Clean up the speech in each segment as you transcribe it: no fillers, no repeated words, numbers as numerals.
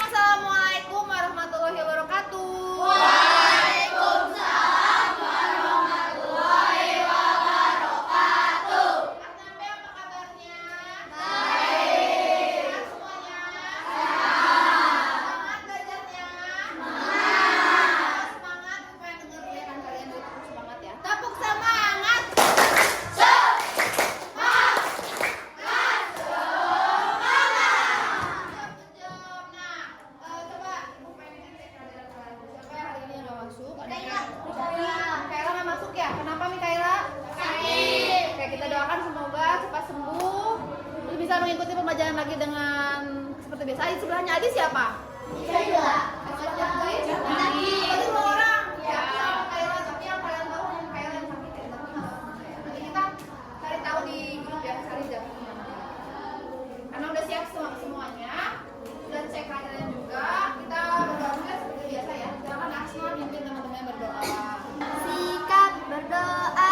Assalamualaikum warahmatullahi wabarakatuh. Waalaikumsalam warahmatullahi wabarakatuh. Sampai apa kabarnya? Baik. Sehat semuanya? Sehat. Semangat belajarnya? Semangat. Semangat, gue pengen denger teriakan kalian dulu. Tepuk semangat ya. Tepuk semangat. Mikaela nggak masuk ya? Kenapa Mikaela? Sakit. Oke, kita doakan semoga cepat sembuh. Terus bisa mengikuti pembelajaran lagi dengan seperti biasa. Di sebelahnya Adi siapa? Saya. Tadi dua orang. Ya. Mikaela, tapi yang kalian tahu hanya Mikaela yang sakit ya. Tapi nggak apa-apa ya. Nanti kita cari tahu di grup ya, cari jam. Karena udah siap semuanya. Sudah cek kalian juga. Kita berdoa dulu ya seperti biasa ya. Silakan Asma pimpin teman-teman berdoa. Sikap berdoa.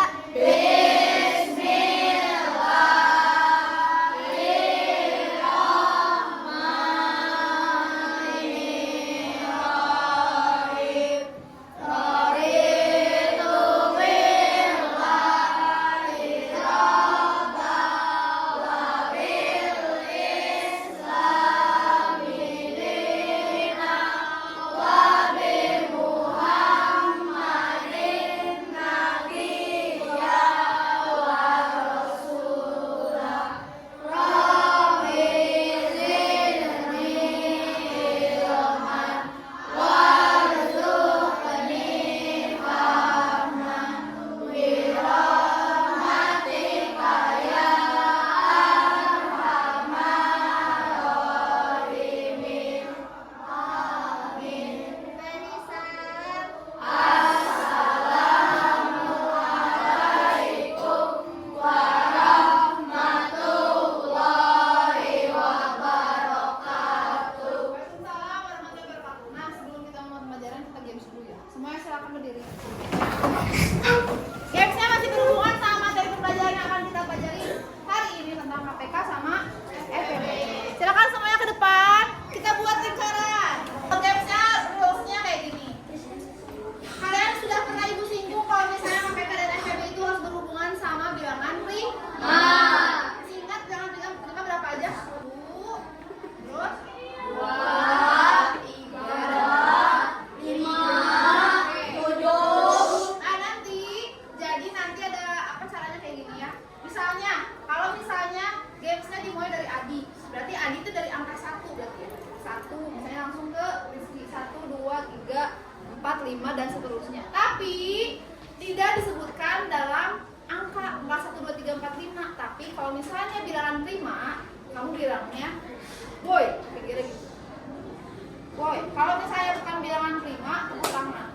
Waalaikumsalam warahmatullahi wabarakatuh. Nah, sebelum kita mulai pembelajaran kita games dulu ya. Semuanya silakan berdiri. Gamesnya masih berhubungan sama materi pembelajaran yang akan kita pelajari hari ini tentang KPK sama FPB. Silakan semuanya ke depan. Kita buat lingkaran. Gamesnya rulesnya kayak gini. Kalian sudah pernah ibu singgung kalau misalnya KPK dan FPB itu harus berhubungan sama bilangan prima. Ingat bilangan prima berapa aja? 1, terus 2, 3, 5, 7. Nah nanti ada apa caranya kayak gini ya. Misalnya, kalau misalnya gamesnya dimulai dari Adi, berarti Adi itu dari angka 1 berarti ya. 1, misalnya langsung ke Rizky 1, 2, 3, 4, 5 dan seterusnya. Tapi tidak disebutkan dalam angka 1, 2, 3, 4, 5. Tapi kalau misalnya bilangan prima, kamu bilangnya boy, kira-kira gitu. Boy, kalau misalnya bukan bilangan prima, tepuk tangan.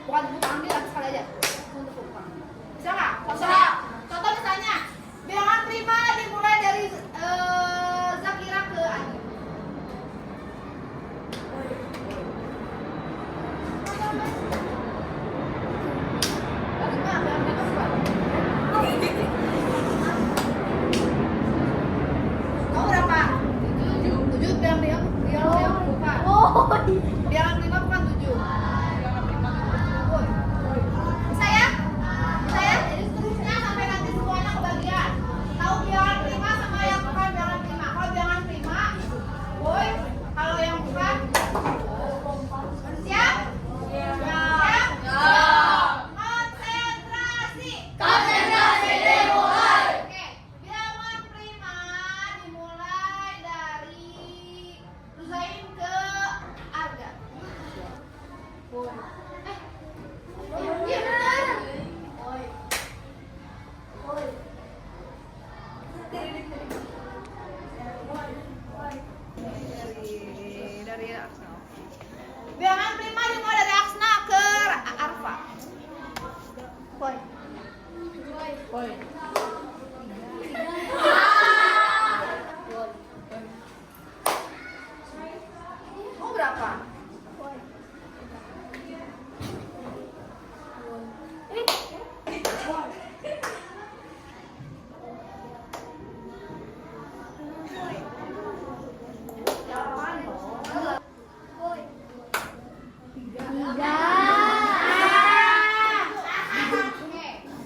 Bukan tepuk tangan, bilang sekali aja. Langsung tepuk tangan. Bisa nggak? Bisa. Contoh misalnya, bilangan prima dimulai dari Zakira ke Adi. Kamu berapa? 7 bilang bukan. Bilangan prima bukan 7. Bisa ya? Bisa ya? Jadi seterusnya sampai nanti semuanya kebagian. Tahu bilangan prima sama yang bukan bilangan prima. Kalau bilangan prima, boy. Kalau yang bukan, siap? Siap? Konsentrasi. Dimulai. Oke, bilangan prima dimulai dari Ruzain ke Arga. Iya benar. dari Aksna. Bilangan prima dimulai dari Aksna ke Arfa. Poin. Poin. Oh berapa?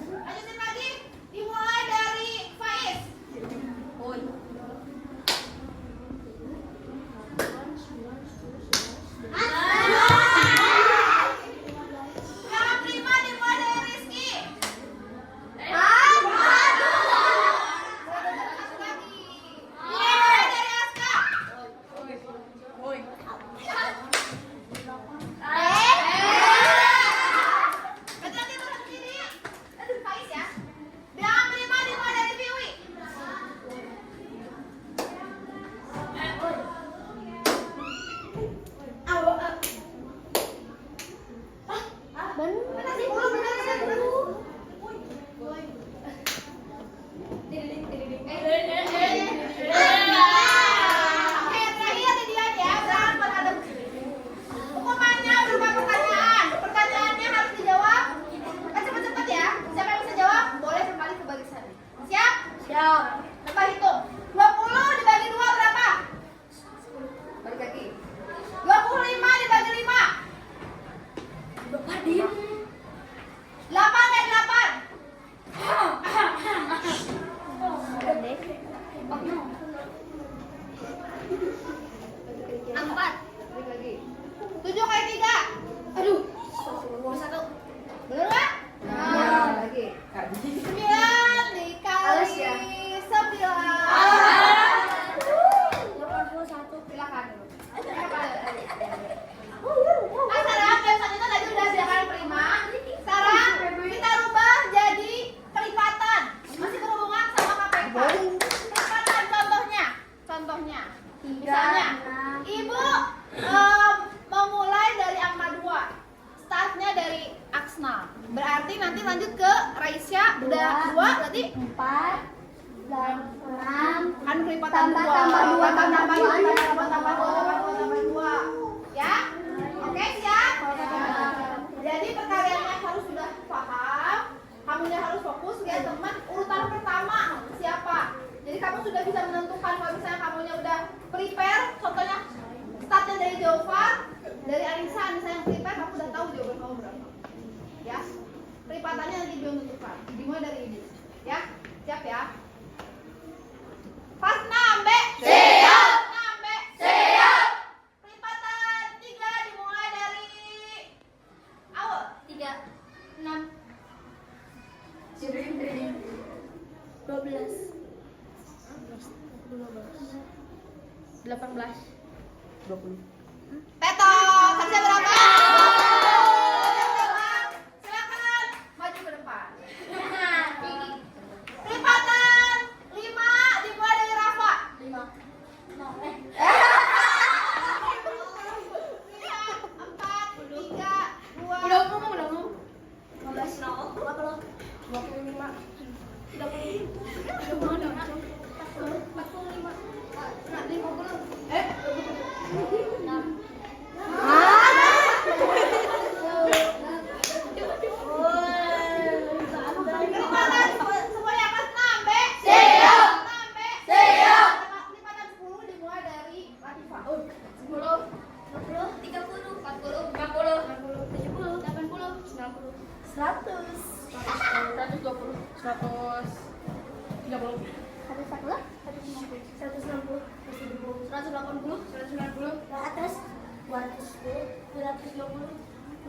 Lanjutin lagi, dimulai dari Faiz. Bilangan prima dimulai dari Rizky. Dimulai dari Aska. Berarti berhenti. Faiz ya. Bilangan prima dimulai dari Viwi. Benar sih, belum benar. Oke, terakhir Didian ya. Bilangan buat Adam. Hukumannya berupa pertanyaan. Pertanyaannya harus dijawab. Cepet-cepet ya. Siapa yang bisa jawab boleh kembali ke barisan. Siap? Siap. Coba hitung. 20 dibagi 2 berapa? Balik lagi. 25 dibagi 5. 8 dari 8. Empat. Balik lagi. 7 kali 3. Aduh. 1. Bener nggak? Nah, lagi. 9 dikali 9. Silakan. Sekarang yang selanjutnya tadi udah bilangan prima. Sekarang kita rubah jadi kelipatan. Masih berhubungan sama KPK. Kelipatan contohnya. Misalnya, Ibu memulai dari angka 2. Startnya dari Aksna. Berarti nanti lanjut ke Raisya udah 2 berarti 4. 6. kan kelipatan Tambah 2. tambah 2. Ya? Oke, siap? Jadi perkaliannya harus sudah paham. Kamunya harus fokus lihat teman urutan pertama siapa. Jadi kamu sudah bisa menentukan kalau misalnya kamunya udah prepare. Contohnya startnya dari Jofar, dari Alisa, misalnya yang prepare kamu udah tahu jawaban kamu berapa. Ya? Kelipatannya nanti belum tentukan. Dimulai dari ini. Ya? Siap ya? Pas 6, Be. Siap. 6, Be. Siap. Kelipatan 3 dimulai dari awal. 3. 6. 12. 18. 20. Peto, harusnya berapa? Silakan maju ke depan. Kelipatan 5 dimulai dari Rafa. 5. 4, 3, 2. Udah ngomong. 15. 20. 25. Kelipatan semuanya pas 6, Be. Siap. 6, Be. Siap. Kelipatan 10 dimulai dari Latifah. 10. 20. 30. 40. 40. 70. 80. 90. 100. 120. 130. 140. 150. 180. 190. 200. 210. 220.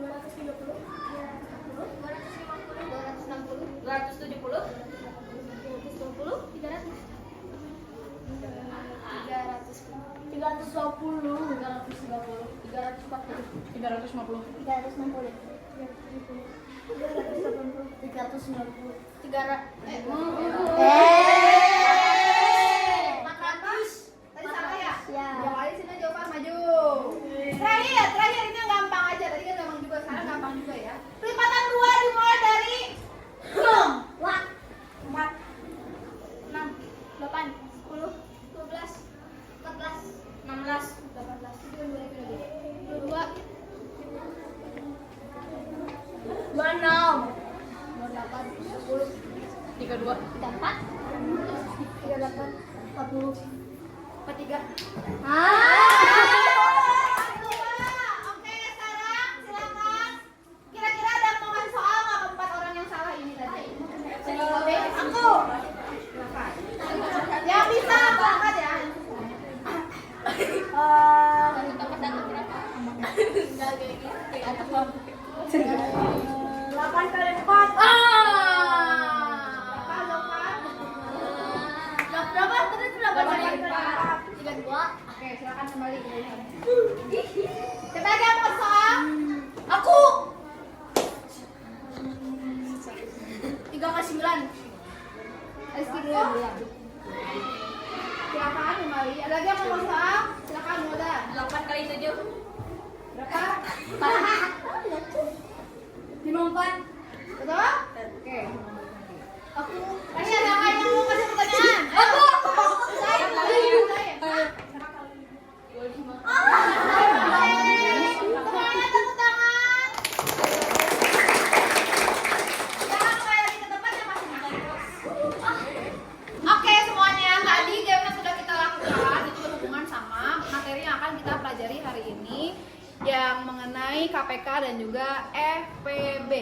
230. 250. 260. 270. 300. 320. 330. 340. 350. 360. 390. 400. Tadi salah ya? Ya. Yang lain sini Jofar maju. 48, 40, 43. Oke, sekarang silakan. Kira-kira ada yang mau ngasih soal nggak ke 4 orang yang salah ini tadi? Aku. Silakan. Yang bisa aku angkat ya. 8 kali 4. Berapa? Tadi sudah berapa kali 4? 32. Oke, silakan kembali. Siapa lagi yang mau soal? Aku. 3 kali 9. Rizky dulu yang bilang. Silakan kembali. Ada lagi yang mau soal? Silakan Moda. 8 kali 7. Berapa? 54. Betul? Oke. Aku. Ini ada yang mau kasih pertanyaan? Aku. Saya. Semuanya tepuk tangan. Jangan kembali lagi ke tempatnya masing-masing. Oke semuanya, tadi game yang sudah kita lakukan itu berhubungan sama materi yang akan kita pelajari hari ini yang mengenai KPK dan juga FPB.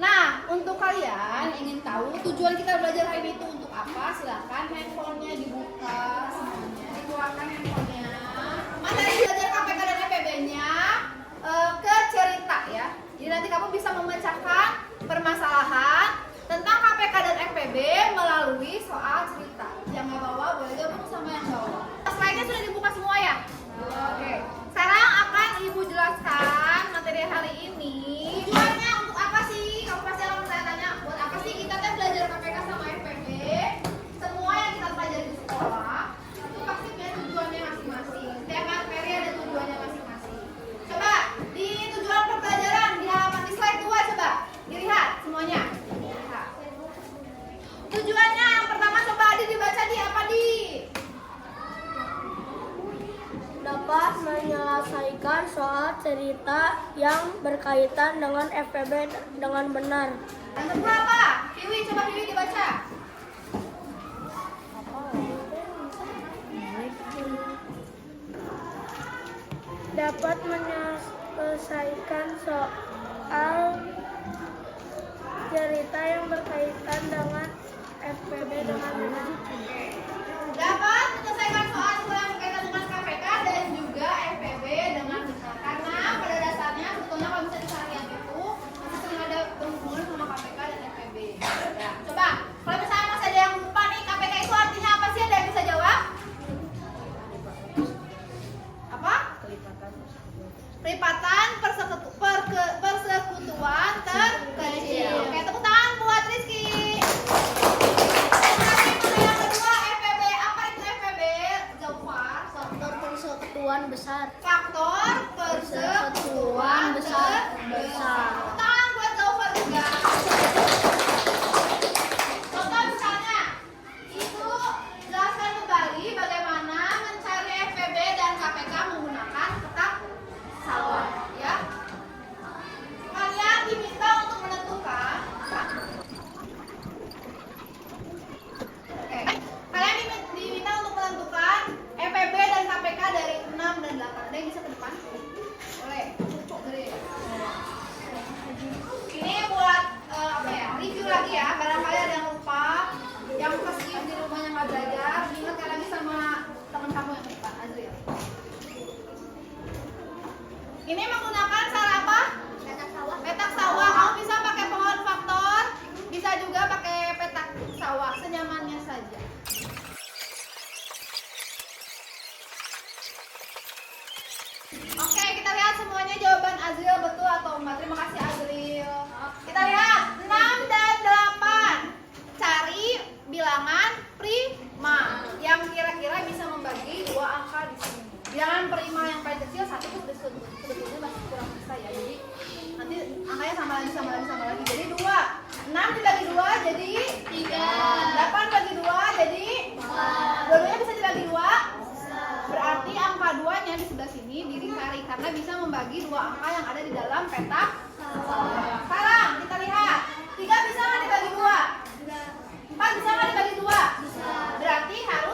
Nah, untuk kalian ingin tahu tujuan kita belajar hari ini itu untuk apa? Silahkan handphonenya dibuka semuanya, dikeluarkan handphonenya. Materi belajar KPK dan FPB-nya ke cerita ya. Jadi nanti kamu bisa memecahkan permasalahan tentang KPK dan FPB melalui soal cerita. Yang nggak bawa boleh gabung sama yang bawa. Slide-nya sudah dibuka semua ya? Oke. Sekarang akan Ibu jelaskan materi hari ini. Tujuannya untuk apa sih? Kamu pasti akan bertanya-tanya, buat apa sih kita tuh belajar KPK sama FPB? Semua yang kita pelajari di sekolah itu pasti punya tujuannya masing-masing. Setiap materi ada tujuannya masing-masing. Coba di tujuan pembelajaran di halaman di slide 2 coba dilihat semuanya. Lihat. Tujuannya yang pertama coba dibaca di apa di? Dapat menyelesaikan soal cerita yang berkaitan dengan FPB dengan benar. Yang kedua apa? Kiwi, coba Kiwi dibaca. Dapat menyelesaikan soal cerita yang berkaitan dengan FPB dengan benar. Dapat menyelesaikan soal yang berkaitan dengan KPK dan juga FPB dengan benar. Karena pada dasarnya sebetulnya kalau bisa dicarian itu masih sering ada berhubungan sama KPK dan FPB. Ya, coba kalau misalnya masih ada yang lupa nih KPK itu artinya apa sih? Ada yang bisa jawab? Apa? Kelipatan persekutuan terkecil. Oke, tepuk tangan buat Rizky. Yang kedua FPB, apa itu FPB? Zaufar. Faktor persekutuan besar. Faktor persekutuan besar. Tepuk tangan buat Zaufar juga. Contoh misalnya, itu jelaskan kembali bagaimana mencari FPB dan KPK menggunakan petak sawah, ya. Kalian diminta untuk menentukan. Oke. Kalian diminta untuk menentukan FPB dan KPK dari 6 dan 8. Ada yang bisa ke depan? Boleh. Ini buat apa ya? Review lagi ya. Barangkali ada yang lupa, yang keskip di rumahnya nggak belajar. Ingatkan lagi sama teman kamu yang ke depan, Azril. Ini menggunakan cara apa? Petak sawah. Kamu bisa pakai pohon faktor, bisa juga pakai petak sawah, senyamannya saja. Oke, kita lihat semuanya jawaban Azril betul atau enggak. Terima kasih Azril. Kita lihat 6 dan 8. Cari bilangan prima yang kira-kira bisa membagi dua angka di sini. Bilangan prima yang paling kecil 1 itu sebetulnya masih kurang bisa ya. Jadi nanti angkanya sama lagi. Jadi 2. 6 dibagi 2 jadi 3. 8 bagi 2 jadi 4. Dua-duanya bisa dibagi 2. Berarti angka 2-nya di sebelah sini dilingkari karena bisa membagi dua angka yang ada di dalam petak. Sekarang kita lihat 3 bisa nggak dibagi 2? 4 bisa nggak dibagi 2? Berarti harus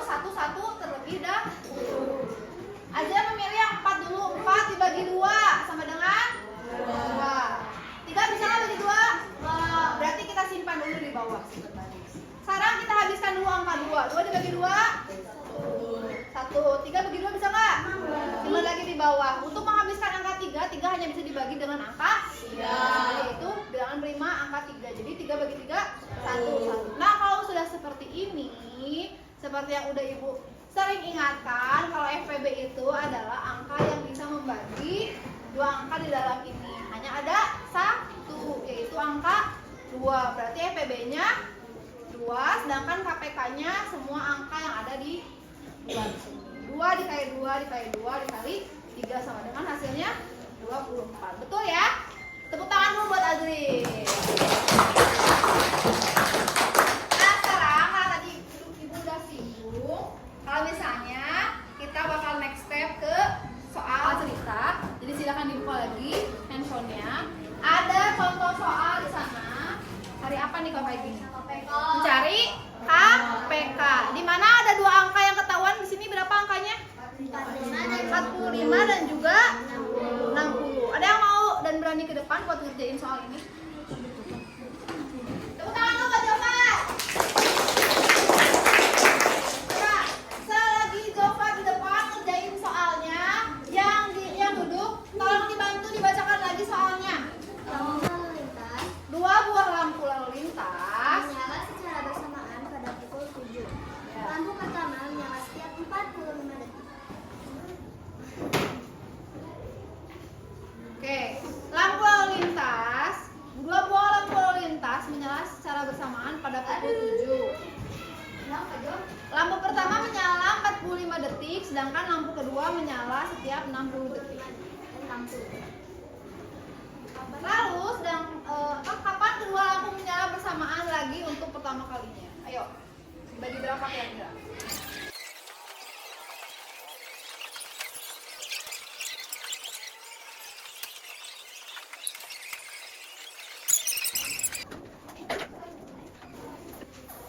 dibagi dengan angka 3, yaitu bilangan prima angka 3. Jadi 3 bagi 3 1. Nah, kalau sudah seperti ini, seperti yang udah Ibu sering ingatkan, kalau FPB itu adalah angka yang bisa membagi dua angka di dalam ini. Hanya ada 1, yaitu angka 2. Berarti FPB-nya 2, sedangkan KPK-nya semua angka yang ada di 2 di sini. 2 dikali 2 dikali 2 dikali 3 sama dengan hasilnya 24. Betul ya? Tepuk tangan dulu buat Azri. Nah, sekarang kalau tadi Ibu udah singgung, kalau misalnya kita bakal next step ke soal cerita. Jadi silakan dibuka lagi handphonenya. Ada contoh soal di sana. Cari apa nih kalau kayak gini? Mencari KPK. Di mana ada dua angka yang ketahuan, di sini berapa angkanya? 45 dan juga 60. Ada yang mau dan berani ke depan buat ngerjain soal ini? Tepuk tangan dulu buat Jofar. Nah, selagi Jofar di depan ngerjain soalnya, yang duduk tolong dibantu dibacakan lagi soalnya. Lampu lalu lintas 2 buah lampu lalu lintas menyala secara bersamaan pada pukul 7. Lampu pertama menyala setiap 45 detik. Oke, lampu lalu lintas, 2 buah lampu lalu lintas menyala secara bersamaan pada pukul 7. Lampu pertama menyala 45 detik, sedangkan lampu kedua menyala setiap 60 detik. Lalu kapan kedua lampu menyala bersamaan lagi untuk pertama kalinya? Ayo, bagi berapa kira-kira?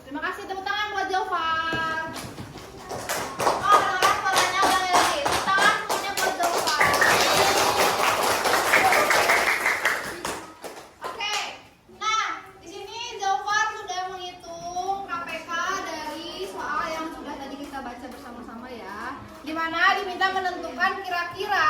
Terima kasih, tepuk tangan buat Jofar. Oh, dengar suaranya ulangi lagi. Tepuk tangan semuanya buat Jofar. Oke, nah di sini Jofar sudah menghitung KPK dari soal yang sudah tadi kita baca bersama-sama ya. Dimana diminta menentukan kira-kira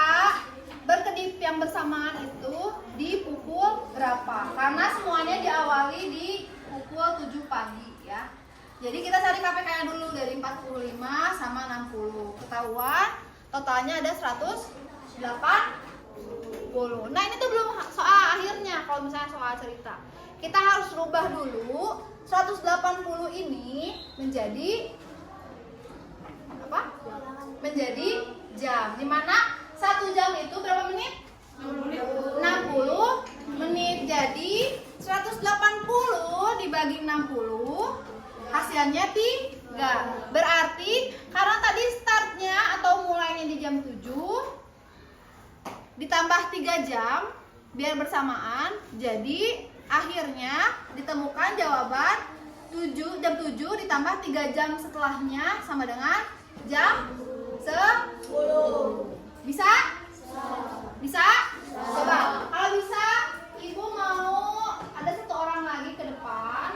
berkedip yang bersamaan itu di pukul berapa. Karena semuanya diawali di pukul 7 pagi ya. Jadi kita cari KPK-nya dulu dari 45 sama 60. Ketahuan totalnya ada 180. Nah, ini tuh belum soal akhirnya. Kalau misalnya soal cerita, kita harus rubah dulu 180 ini menjadi apa? Menjadi jam. Dimana 1 jam itu berapa menit? 60 menit. Jadi 180 dibagi 60 hasilnya 3. Berarti karena tadi startnya atau mulainya di jam 7 ditambah 3 jam biar bersamaan, jadi akhirnya ditemukan jawaban jam 7 ditambah 3 jam setelahnya sama dengan jam 10. Bisa? Bisa? Coba. Kalau bisa, Ibu mau ada 1 orang lagi ke depan.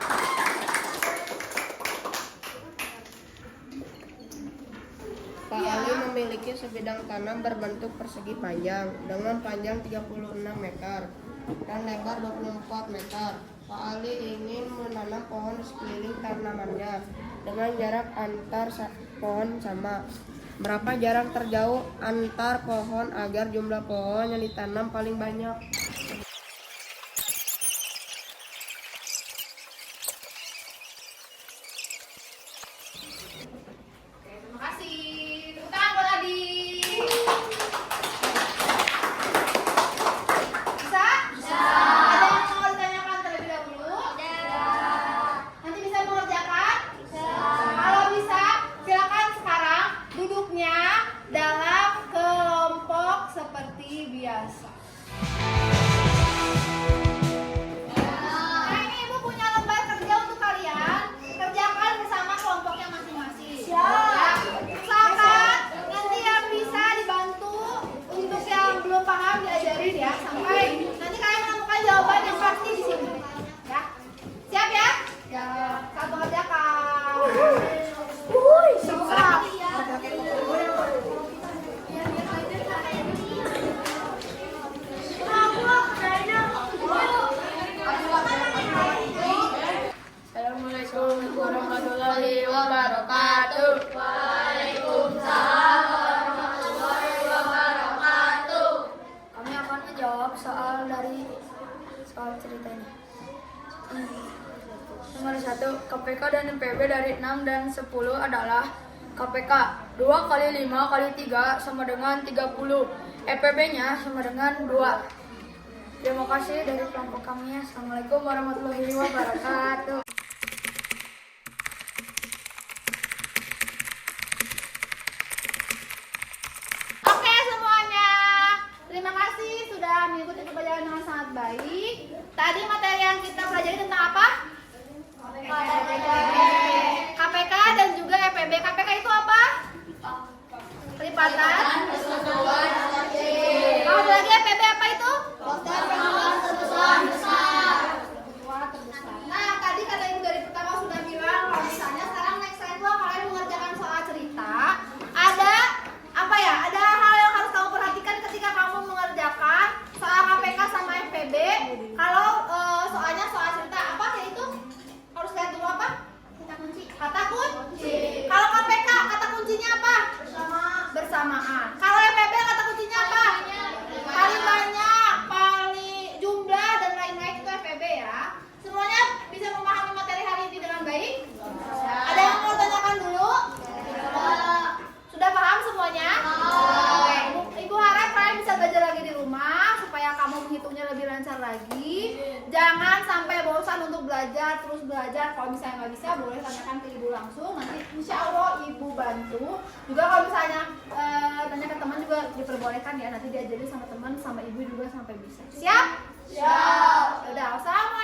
Pak Ali memiliki sebidang tanam berbentuk persegi panjang dengan panjang 36 meter dan lebar 24 meter. Pak Ali ingin menanam pohon di sekeliling tanamannya dengan jarak antar pohon sama. Berapa jarak terjauh antar pohon agar jumlah pohon yang ditanam paling banyak? Oke, terima kasih. Tepuk tangan buat Adi. Bisa? Bisa. Ada yang mau ditanyakan terlebih dahulu? Nanti bisa mengerjakan? Bisa. Kalau bisa, silakan sekarang duduknya dalam kelompok seperti biasa. KPK dan IPB dari 6 dan 10 adalah KPK 2 kali 5 kali 3 sama dengan 30. EPB-nya sama dengan 2. Terima kasih dari kelompok kami. Assalamualaikum warahmatullahi wabarakatuh. Oke semuanya, terima kasih sudah mengikuti pembelajaran dengan sangat baik. Tadi materi yang kita pelajari tentang apa? KPK dan juga EPB. KPK itu apa? Perlipatan. Kalau ada lagi EPB apa itu? Kebutuhan terbesar. Nah, tadi kata ibu dari pertama sudah bilang kalau misalnya sekarang next time kalian mengerjakan soal cerita, ada apa ya? Ada hal yang harus kamu perhatikan ketika kamu mengerjakan soal KPK sama FPB. Kalau soalnya soal cerita apa yaitu harus lihat dulu apa? Kata kunci. Kata kunci. Kalau KPK kata kuncinya apa? Bersamaan. Kalau FPB kata kuncinya apa? Paling banyak, paling jumlah dan lain-lain itu FPB ya. Semuanya bisa memahami materi hari ini dengan baik? Ada yang mau tanyakan dulu? Sudah paham semuanya? Oke, Ibu harap kalian bisa belajar lagi di rumah supaya kamu menghitungnya lebih lancar lagi. Jangan sampai bosan untuk belajar, terus belajar. Kalau misalnya nggak bisa, boleh tanyakan ke ibu langsung. Nanti insya Allah ibu bantu. Juga kalau misalnya tanya ke teman juga diperbolehkan ya. Nanti diajarin sama teman, sama ibu juga sampai bisa. Siap? Siap. Udah, assalamualaikum.